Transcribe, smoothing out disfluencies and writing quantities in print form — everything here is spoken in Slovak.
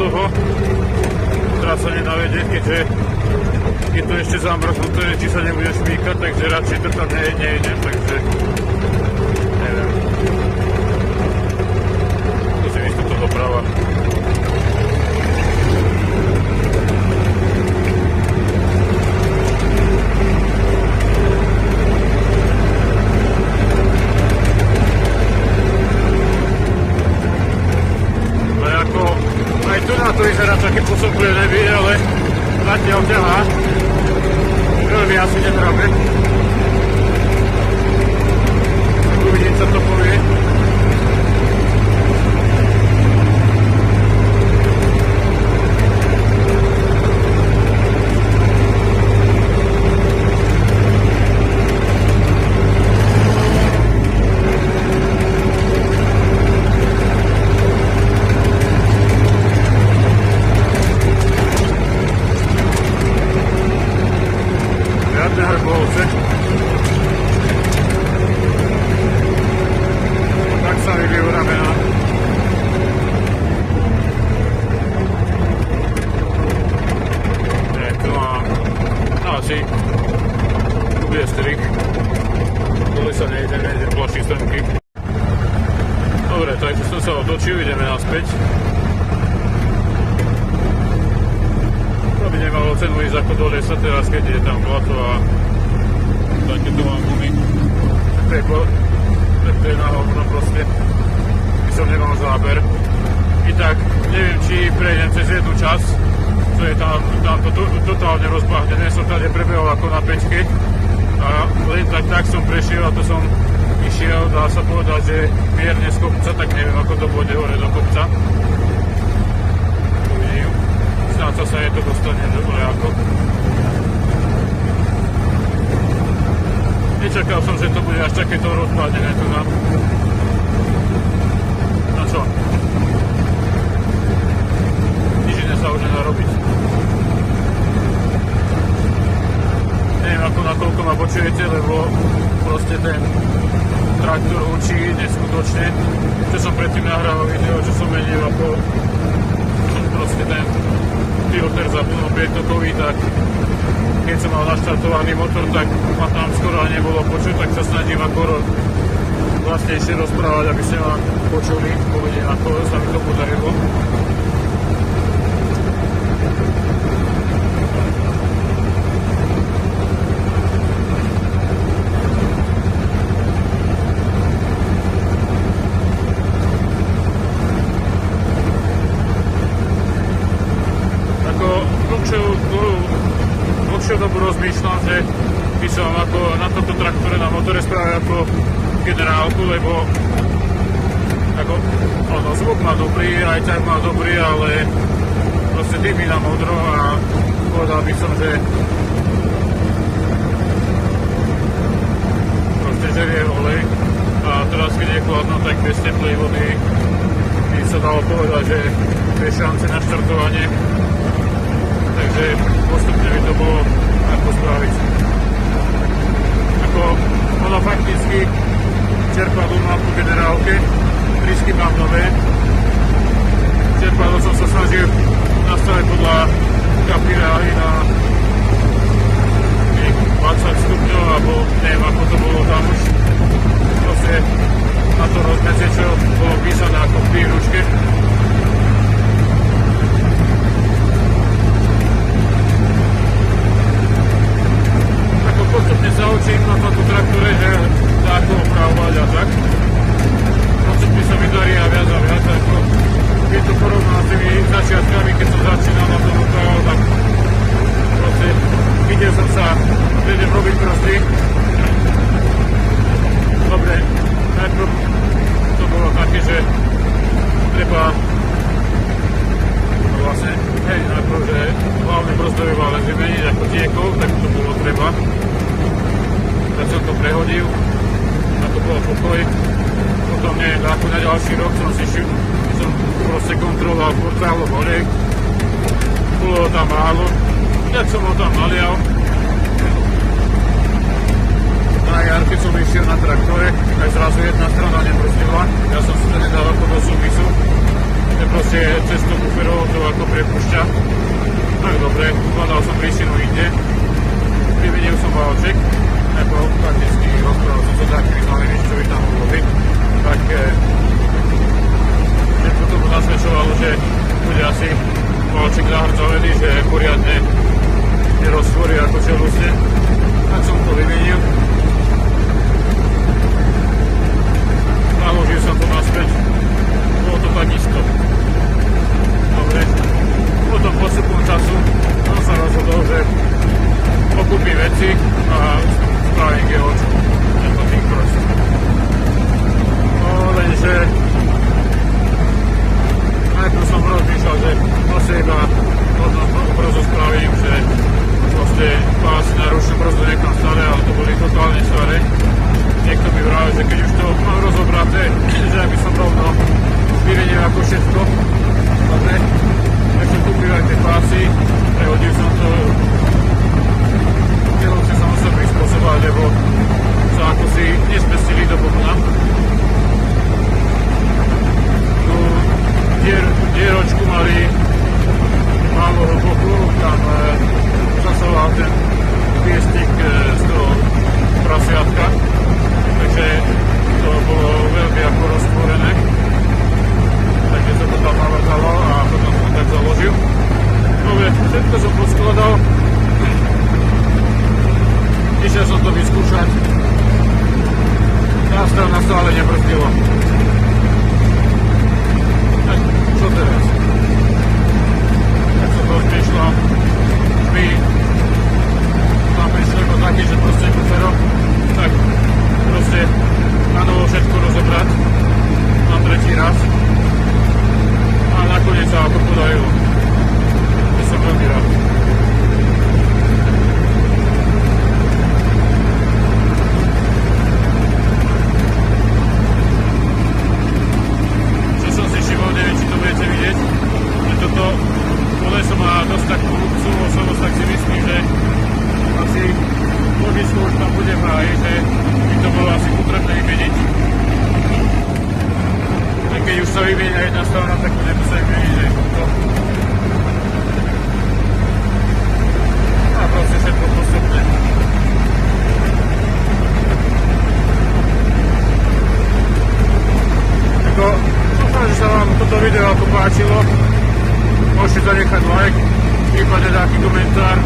dlho trasa nenavedie, keďže je to ešte zamrznuté, či sa nebude šmíkať, takže radšej to tam nejdem, takže neviem. Musím ísť toto doprava. To vyzerá také posobné nebyť, ale zatiaľ ťahá. Veľmi asi netrápe. Tak uvidím, co to povie. Tak sa vybijú ramena. Tu mám asi tu bude strik. Dole sa nejde ploší strmky. Dobre, takže som sa otočil, ideme naspäť. To by nemalo cenu ísť ako dole sa teraz, keď je tam plato a také to mám gumy. To je na hovno proste. By som nemal záber. I tak, neviem, či prejdem cez jednu časť, čo je tam to totálne rozbahnené. Som tady prebehol ako na pečke. A len tak som prešiel a to som išiel, dá sa povedať, že mierne z kopca, tak neviem, ako to bude hore do kopca. Uvidím. Snáď sa je to dostane dole ako. Nečakal som, že to bude až takéto rozpádené tu na... No čo? Nič iné sa už nedá robiť. Neviem, ako nakoľko ma počujete, lebo proste ten traktor učí neskutočne. Čo som predtým nahrával video, čo som menil ako proste ten filter zapnul pietokový, tak keď som mal naštartovaný motor, tak ma tam skoro nebolo počuť, tak sa snažím ako vlastnejšie rozprávať, aby ste ma počuli. Uvidím, ako sa mi to podarilo. Dobu rozmýšľam, že by som ako na tomto traktore na motore spravil ako generálku, lebo ako, ono, zvuk má dobrý, aj tak má dobrý, ale proste dymí na modro a povedal by som, že proste žerie olej a teraz keď je chladno, tak bez teplej vody by sa dalo povedať, že je šance na štartovanie, takže postupne by to bolo ako spraviť. Ako ono fakticky čerpadlo mám po generálke, trysky mám nové. Čerpadlo som sa snažil nastaviť podľa kapirály na 20 stupňov, alebo neviem ako to bolo tam už. Proste na to rozmedze, čo bolo písané ako v príručke. Postupne sa učím na tomto traktore, že dá ako opravovať a tak. Postupne sa mi darí a viac, ako keď to porovnám s tými začiatkami, keď som začínal na tom opravovať, tak proste videl som sa, že idem robiť prosty. Dobre, najprv to bolo také, že treba vlastne, najprv, že hlavne brzdové vále vymeniť ako tiekol, tak to bolo treba. Tak som to prehodil a to bolo pokoj. Potom neviem, ako na ďalší rok som proste kontroloval portálo olej. Bolo tam málo, tak som ho tam nalial. Na jarke som išiel na traktore, aj zrazu jedna strana nebrzdila. Ja som si to nedal ako do súvisu. že proste cez to buferovo to ako prepúšťa. Tak dobre, hľadal som príčinu inde. Vymenil som válček, ako prakticky rozprával som sa s takými znalými, čo by tam mohlo byť. Tak všetko to nasvedčovalo, že bude asi válček zahrdzovaný, že poriadne neroztvorí ako čelustne. Tak som to vymenil. Naložil som to naspäť. Bolo to tak isto. Dobre. Potom postupom času som sa rozhodol, že pokúpim veci a spravím GOčku. Tento tým proste. No lenže najprv som rozmýšľal, že proste iba možno brzo spravím, že proste pásy na ručnom brzo nechám staré, ale to boli totálne staré. Niekto mi vravel, že keď už to mám rozobraté, že aby som rovno vymenil ako všetko. Dobre, tak som kúpil aj tie pásy, prehodil som to, cieľovce som musel prispôsobať, lebo sa ako si nespestili do bokna. Tu dieročku mali málo hlbokú, tam zasoval ten piestik z toho prasiatka, takže to bolo veľmi ako roztvorené. Takže sa to tam navrtalo a potom som tak založil. Dobre, všetko som poskladal. Išiel som to vyskúšať. Tá strana stále nebrzdila. Tak čo teraz? Tak som rozmýšľal. My tam prišli ako taký, že proste bufero. Tak proste na novo všetko rozobrať. Na tretí raz. A nakoniec sa ako podarilo. To som veľmi rád. Čo som si všimol, neviem, či to budete vidieť, že toto koleso má dosť takú súvosobnosť, tak si myslím, že asi logicky už tam bude vraj, že by to bolo asi potrebné vymeniť. Keď už sa vymienia jedna strana, tak to nemusím vymeniť, že to. A proste všetko postupne. Tako, dúfam, že sa vám toto video ako páčilo. Môžete zanechať like, prípadne nejaký komentár.